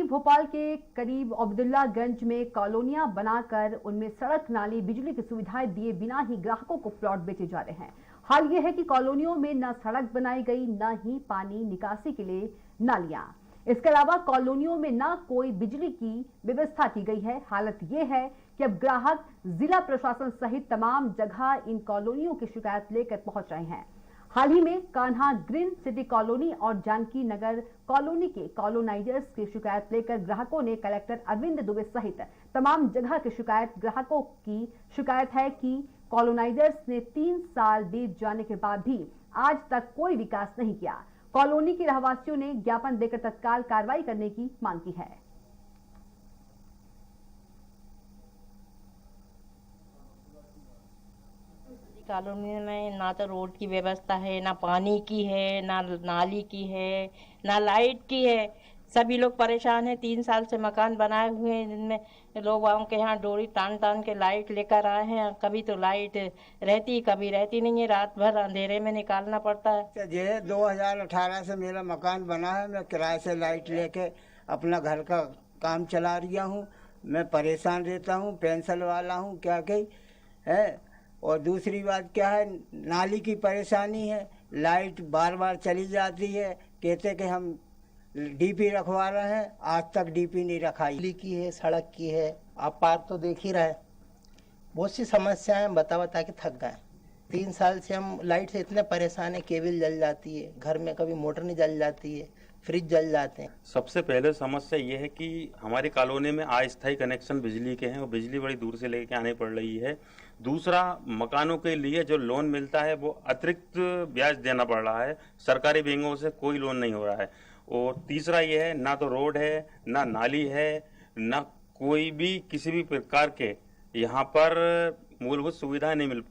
भोपाल के करीब अब्दुल्लागंज में कॉलोनियां बनाकर उनमें सड़क, नाली, बिजली की सुविधाएं दिए बिना ही ग्राहकों को प्लॉट बेचे जा रहे हैं। हाल ये है कि कॉलोनियों में न सड़क बनाई गई, न ही पानी निकासी के लिए नालियां। इसके अलावा कॉलोनियों में न कोई बिजली की व्यवस्था की गई है। हालत ये है कि अब ग्राहक जिला प्रशासन सहित तमाम जगह इन कॉलोनियों की शिकायत लेकर पहुंच रहे हैं। हाल ही में कान्हा ग्रीन सिटी कॉलोनी और जानकी नगर कॉलोनी के कॉलोनाइजर्स की शिकायत लेकर ग्राहकों ने कलेक्टर अरविंद दुबे सहित तमाम जगह की ग्राहकों की शिकायत है कि कॉलोनाइजर्स ने 3 साल बीत जाने के बाद भी आज तक कोई विकास नहीं किया। कॉलोनी के रहवासियों ने ज्ञापन देकर तत्काल कार्रवाई करने की मांग की है। कॉलोनी में ना तो रोड की व्यवस्था है, ना पानी की है, ना नाली की है, ना लाइट की है। सभी लोग परेशान हैं। 3 साल से मकान बनाए हुए हैं, जिनमें लोग के यहाँ डोरी तान तान के लाइट लेकर आए हैं। कभी तो लाइट रहती, कभी रहती नहीं है। रात भर अंधेरे में निकालना पड़ता है। ये 2018 से मेरा मकान बना है। मैं किराए से लाइट लेके अपना घर का काम चला रहा हूँ। मैं परेशान रहता हूँ, पेंशन वाला हूँ, क्या कही है। और दूसरी बात क्या है, नाली की परेशानी है। लाइट बार बार चली जाती है। कहते कि हम डीपी रखवा रहे हैं, आज तक डीपी नहीं रखाई। नाली की है, सड़क की है, आप पार्क तो देख ही रहे हैं। बहुत सी समस्याएं बता के थक गए। 3 साल से हम लाइट से इतने परेशान है। केबल जल जाती है, घर में कभी मोटर नहीं जल जाती है, फ्रिज जल जाते हैं। सबसे पहले समस्या ये है कि हमारी कॉलोनी में अस्थायी कनेक्शन बिजली के हैं और बिजली बड़ी दूर से लेके आने पड़ रही है। दूसरा, मकानों के लिए जो लोन मिलता है वो अतिरिक्त ब्याज देना पड़ रहा है। सरकारी बैंकों से कोई लोन नहीं हो रहा है। और तीसरा ये है, ना तो रोड है, ना नाली है, ना कोई भी किसी भी प्रकार के यहाँ पर मूलभूत सुविधाएं नहीं मिल।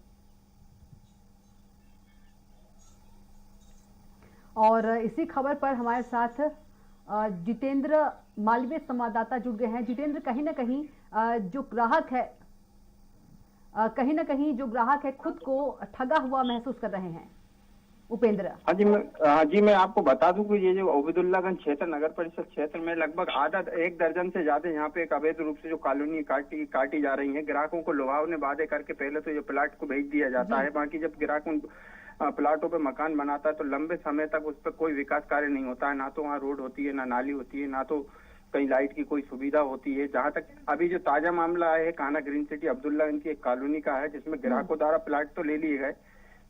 और इसी खबर पर हमारे साथ जितेंद्र मालवीय संवाददाता जुड़ गए हैं। जितेंद्र, कहीं ना कहीं जो ग्राहक है खुद को ठगा हुआ महसूस कर रहे हैं। उपेंद्र। हाँ जी, मैं आपको बता दूं कि ये जो अब्दुल्लागंज क्षेत्र नगर परिषद क्षेत्र में लगभग आधा 1 दर्जन से ज्यादा यहाँ पे एक अवैध रूप से जो कॉलोनी काटी जा रही है। ग्राहकों को लुभावने वादे करके पहले तो ये प्लाट को भेज दिया जाता है। बाकी जब ग्राहक उन प्लाटों पे मकान बनाता है तो लंबे समय तक उस पर कोई विकास कार्य नहीं होता है। ना तो वहाँ रोड होती है, ना नाली होती है, ना तो कहीं लाइट की कोई सुविधा होती है। जहाँ तक अभी जो ताजा मामला है कान्हा ग्रीन सिटी अब्दुल्लागंज की एक कॉलोनी का है, जिसमें ग्राहकों द्वारा प्लाट तो ले लिए गए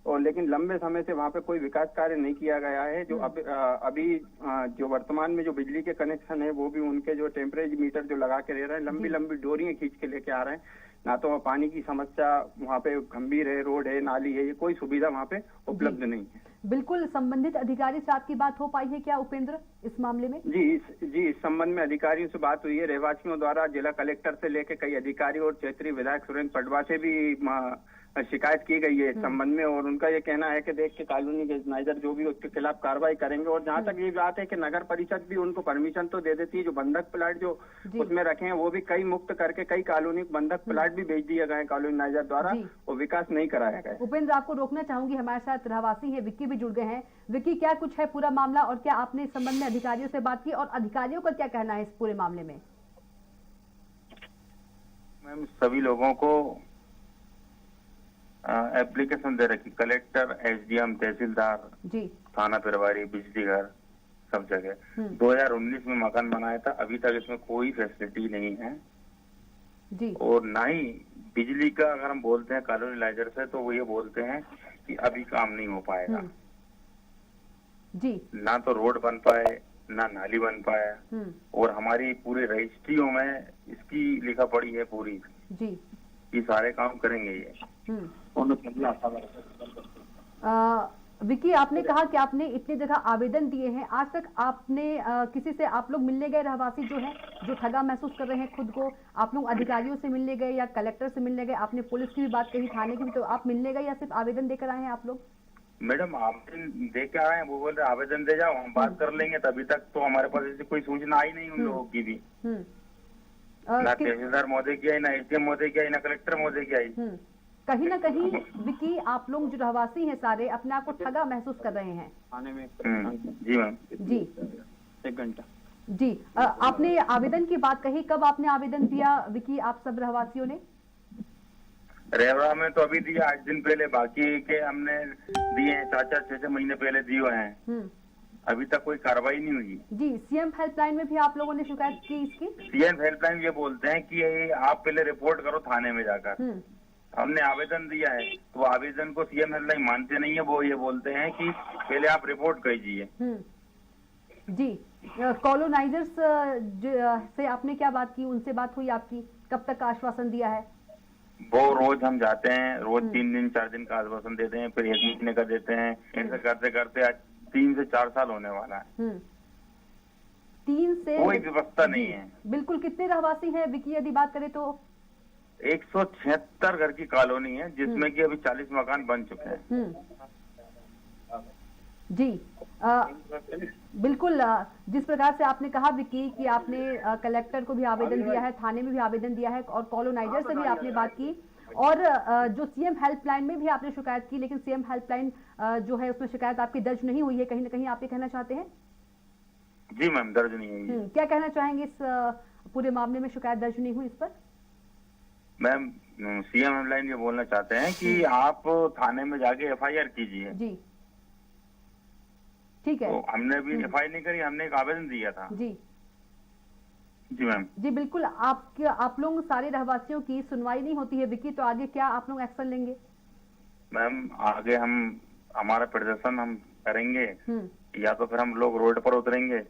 और लेकिन लंबे समय से वहाँ पे कोई विकास कार्य नहीं किया गया है। जो अभी जो वर्तमान में जो बिजली के कनेक्शन है वो भी उनके जो टेम्परेचर मीटर जो लगा के दे रहे हैं, लंबी लंबी डोरियां खींच के लेके आ रहे हैं। ना तो पानी की समस्या वहाँ पे गंभीर है, रोड है, नाली है, ये कोई सुविधा वहाँ पे उपलब्ध नहीं है। बिल्कुल, संबंधित अधिकारी से आपकी बात हो पाई है क्या उपेंद्र इस मामले में? जी, इस संबंध में अधिकारियों से बात हुई है। रहवासियों द्वारा जिला कलेक्टर से लेकर कई अधिकारी और क्षेत्रीय विधायक सुरेंद्र पटवा से भी शिकायत की गई है इस संबंध में। और उनका ये कहना है कि देख के कॉलोनी के नाइजर जो भी उसके खिलाफ कार्रवाई करेंगे। और जहाँ तक ये बात है कि नगर परिषद भी उनको परमिशन तो दे देती है। जो बंधक प्लाट जो उसमें रखे हैं वो भी कई मुक्त करके कई कॉलोनी बंधक प्लाट भी भेज दिए गए कॉलोनी नाइजर द्वारा और विकास नहीं कराया गया। उपेंद्र, आपको रोकना चाहूंगी, हमारे साथ रहवासी है विक्की भी जुड़ गए हैं। विक्की, क्या कुछ है पूरा मामला और क्या आपने इस संबंध में अधिकारियों से बात की और अधिकारियों का क्या कहना है इस पूरे मामले में? मैम, सभी लोगों को एप्लीकेशन दे रखी, कलेक्टर, एसडीएम, तहसीलदार, थाना प्रभारी, बिजली घर, सब जगह। 2019 में मकान बनाया था, अभी तक इसमें कोई फैसिलिटी नहीं है जी। और ना ही बिजली का अगर हम बोलते हैं कॉलोनी लाइजर से तो वो ये बोलते हैं कि अभी काम नहीं हो पाएगा जी। ना तो रोड बन पाए, ना नाली बन पाया। और हमारी पूरी रजिस्ट्रियों में इसकी लिखा पड़ी है पूरी जी, ये सारे काम करेंगे ये। विकी, आपने कहा कि आपने इतनी जगह आवेदन दिए हैं, आज तक आपने किसी से आप लोग मिलने गए? रहवासी जो है जो ठगा महसूस कर रहे हैं खुद को, आप लोग अधिकारियों से मिलने गए या कलेक्टर से मिलने गए? आपने पुलिस की भी बात कही, थाने की भी, तो आप मिलने गए या सिर्फ आवेदन देकर आए हैं आप लोग? मैडम, आवेदन दे के आए हैं, वो बोल रहे आवेदन दे जाओ, हम बात कर लेंगे। तभी तक तो हमारे पास ऐसी कोई सूचना आई नहीं उन लोगों की भी। ना तहसीलदार महोदय की आई, ना एसडीएम महोदय की आई, ना कलेक्टर महोदय की आई। कहीं ना कहीं विकी, आप लोग जो रहवासी हैं सारे अपने आप को ठगा महसूस कर रहे हैं। थाने में जी मैम। जी, 1 घंटा जी, आपने आवेदन की बात कही, कब आपने आवेदन दिया विकी, आप सब रहवासियों ने? रेवड़ा में तो अभी दिया 8 दिन पहले, बाकी के हमने दिए हैं 4-6 महीने पहले दिए हुए हैं। अभी तक कोई कार्रवाई नहीं हुई। जी, सीएम हेल्पलाइन में भी आप लोगों ने शिकायत की इसकी? सीएम हेल्पलाइन ये बोलते हैं कि आप पहले रिपोर्ट करो थाने में जाकर। हमने आवेदन दिया है तो वो आवेदन को सीएम हेल्पलाइन मानते नहीं है, वो ये बोलते हैं कि पहले आप रिपोर्ट कीजिए। जी, कॉलोनाइजर्स से आपने क्या बात की, उनसे बात हुई आपकी, कब तक का आश्वासन दिया है? वो रोज हम जाते हैं, रोज 3 दिन 4 दिन का आश्वासन देते हैं, फिर 1 महीने का देते हैं। ऐसे करते करते आज 3 से 4 साल होने वाला है। 3 से कोई व्यवस्था नहीं है। बिल्कुल। कितने रहवासी हैं विकी, यदि बात करें तो? 176 घर की कॉलोनी है, जिसमें कि अभी 40 मकान बन चुके हैं। जी, बिल्कुल। जिस प्रकार से आपने कहा विकी कि आपने कलेक्टर को भी आवेदन दिया है, थाने में भी आवेदन दिया है, और कॉलोनाइजर से भी आपने बात की, और जो सीएम हेल्पलाइन में भी आपने शिकायत की, लेकिन सीएम हेल्पलाइन जो है उसमें शिकायत आपकी दर्ज नहीं हुई है, कहीं ना कहीं आप ये कहना चाहते हैं? जी मैम, दर्ज नहीं हुई है। क्या कहना चाहेंगे इस पूरे मामले में शिकायत दर्ज नहीं हुई इस पर? मैम, सीएम हेल्पलाइन ये बोलना चाहते हैं कि आप थाने में जाके एफआईआर कीजिए। जी, ठीक है। तो हमने भी एफआईआर नहीं करी, हमने एक आवेदन दिया था। जी जी मैम। जी, बिल्कुल। आप लोग सारे रहवासियों की सुनवाई नहीं होती है विकी, तो आगे क्या आप लोग एक्शन लेंगे? मैम, आगे हमारा प्रदर्शन हम करेंगे, या तो फिर हम लोग रोड पर उतरेंगे।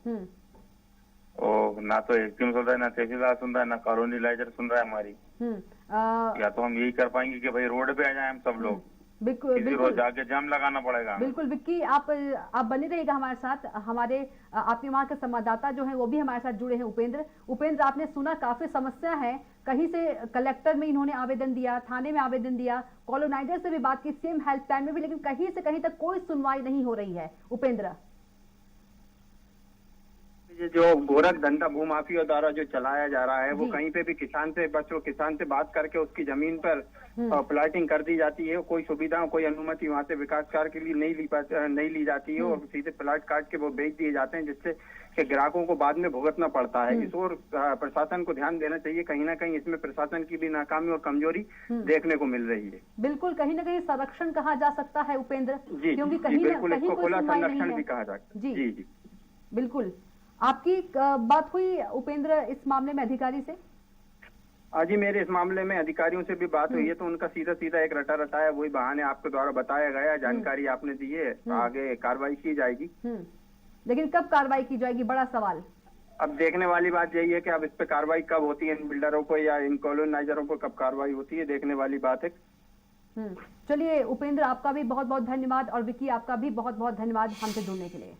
और ना तो एसडीएम सुन रहा है, ना तहसीलदार सुन रहा है, ना कॉलोनीलाइजर सुन रहा है हमारी। या तो हम यही कर पाएंगे कि भाई रोड पे आ जाए हम सब लोग। बिल्कुल, रोज जाके जाम लगाना पड़ेगा। बिल्कुल विक्की, आप बने रहिएगा हमारे साथ। हमारे आपके वहाँ के संवाददाता जो हैं वो भी हमारे साथ जुड़े हैं, उपेंद्र, आपने सुना काफी समस्या है। कहीं से कलेक्टर में इन्होंने आवेदन दिया, थाने में आवेदन दिया, कॉलोनाइजर से भी बात की, सीएम हेल्पलाइन में भी, लेकिन कहीं से कहीं तक कोई सुनवाई नहीं हो रही है। उपेंद्र, ये जो गोरख धंधा भूमाफिया द्वारा जो चलाया जा रहा है, वो कहीं पे भी किसान से बात करके उसकी जमीन पर प्लाटिंग कर दी जाती है। कोई सुविधा, कोई अनुमति वहाँ से विकास कार्य के लिए नहीं ली जाती है, और सीधे प्लाट काट के वो बेच दिए जाते हैं, जिससे कि ग्राहकों को बाद में भुगतना पड़ता है। इस ओर प्रशासन को ध्यान देना चाहिए। कहीं ना कहीं इसमें प्रशासन की भी नाकामी और कमजोरी देखने को मिल रही है। बिल्कुल, कहीं ना कहीं संरक्षण कहा जा सकता है उपेंद्र, जी, क्योंकि कहीं बिल्कुल इसको खुला संरक्षण भी कहा जाता है। जी जी, बिल्कुल। आपकी बात हुई उपेंद्र इस मामले में अधिकारी से? जी, मेरे इस मामले में अधिकारियों से भी बात हुई है, तो उनका सीधा एक रटा है, वही बहाने आपके द्वारा बताया गया, जानकारी आपने दी है, आगे कार्रवाई की जाएगी। लेकिन कब कार्रवाई की जाएगी, बड़ा सवाल। अब देखने वाली बात यही है कि अब इस पे कार्रवाई कब होती है, इन बिल्डरों को या इन कॉलोनाइजरों को कब कार्रवाई होती है, देखने वाली बात है। चलिए उपेंद्र, आपका भी बहुत बहुत धन्यवाद, और विकी आपका भी बहुत बहुत धन्यवाद हमसे जुड़ने के लिए।